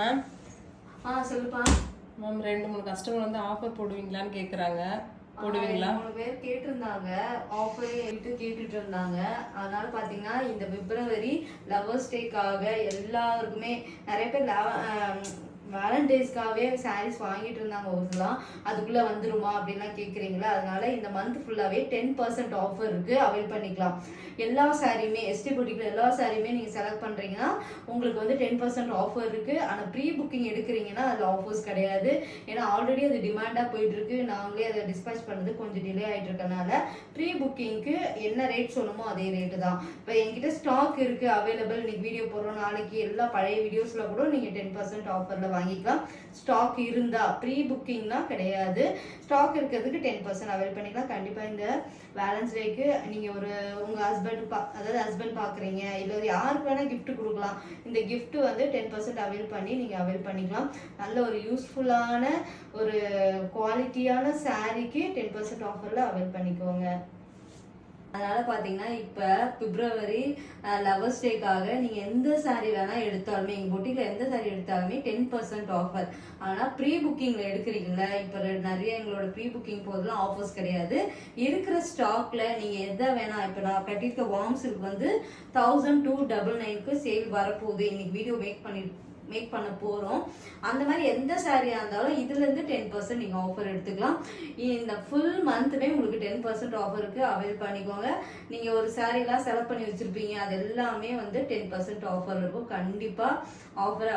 Ma'am சொல்லுப்பா ma'am 2-3 customer வந்து offer போடுவீங்களான்னு கேட்குறாங்க. போடுவீங்களா? 3 பேர் கேட்டிருந்தாங்க, ஆஃபர் கேட்டுட்டு இருந்தாங்க. அதனால பாத்தீங்கன்னா இந்த பிப்ரவரி லவர்ஸ் டேக்காக எல்லாருக்குமே நிறைய பேர் வேலண்டைன்ஸ்க்காகவே சாரீஸ் வாங்கிட்டு இருந்தாங்க. ஒரு சிலாம் அதுக்குள்ள வந்துருமா அப்படின்லாம் கேட்குறீங்களா? அதனால இந்த மந்த் ஃபுல்லாவே 10% ஆஃபர் இருக்கு, அவைல் பண்ணிக்கலாம். எல்லா சாரியுமே எஸ்டி புட்டிக்ல எல்லா சாரியுமே நீங்க செலக்ட் பண்றீங்கன்னா உங்களுக்கு வந்து 10% ஆஃபர் இருக்கு. ஆனா ப்ரீ புக்கிங் எடுக்கிறீங்கன்னா அதுல ஆஃபர்ஸ் கிடையாது. ஏன்னா ஆல்ரெடி அது டிமாண்டா போயிட்டு இருக்கு. நாங்களே அதை டிஸ்பேச் பண்ணது கொஞ்சம் டிலே ஆயிட்டு இருக்கனால ப்ரீ புக்கிங்க்கு என்ன ரேட் சொல்லுமோ அதே ரேட்டு தான். இப்போ என்கிட்ட ஸ்டாக் இருக்கு அவைலபிள். இன்னைக்கு வீடியோ போடுறோம், நாளைக்கு எல்லா பழைய வீடியோஸ்ல கூட நீங்க 10% ஆஃபர்ல வாங்கிக்கலாம். ஸ்டாக் இருந்தா, ப்ரீ புக்கிங்னா கிடையாது. ஸ்டாக் இருக்கிறதுக்கு 10% அவைல் பண்ணிக்கலாம். கண்டிப்பா இந்த வேலன்ஸ் டேக்கு நீங்க ஒரு உங்க ஹஸ்பண்ட் பாக்குறீங்க, இல்ல யாருக்கு வேணா கிஃப்ட் கொடுக்கலாம். இந்த கிஃப்ட் வந்து 10% அவைல் பண்ணி நீங்க அவைல் பண்ணிக்கலாம். நல்ல ஒரு யூஸ்ஃபுல்லான ஒரு குவாலிட்டியான சாரிக்கு 10% ஆஃபர்ல அவைல் பண்ணிக்கோங்க. அதனால பாத்தீங்கன்னா இப்ப பிப்ரவரி லவர்ஸ் டேக்காக நீங்க எந்த சாரி வேணா எடுத்தாலுமே, எங்க பொட்டிக்ல எந்த சாரி எடுத்தாலுமே 10% ஆஃபர். ஆனா ப்ரீ புக்கிங்ல எடுக்கிறீங்களா, இப்ப நிறைய எங்களோட ப்ரீ புக்கிங் போதெல்லாம் ஆஃபர்ஸ் கிடையாது. இருக்கிற ஸ்டாக்ல நீங்க எதை வேணா, இப்ப நான் கட்டிருக்க வார்ம் சில்க் வந்து 1299க்கு சேல் வரப்போகுது. இன்னைக்கு வீடியோ மேக் பண்ண போறோம். அந்த மாதிரி எந்த சாரியா இருந்தாலும் இதுல இருந்து 10% நீங்க ஆஃபர் எடுத்துக்கலாம். இந்த ஃபுல் மந்த்மே உங்களுக்கு 10% ஆஃபருக்கு அவைல் பண்ணிக்கோங்க. நீங்க ஒரு சாரி எல்லாம் செலக்ட் பண்ணி வச்சிருப்பீங்க, அது எல்லாமே வந்து 10% ஆஃபர் இருக்கும். கண்டிப்பா ஆஃபர்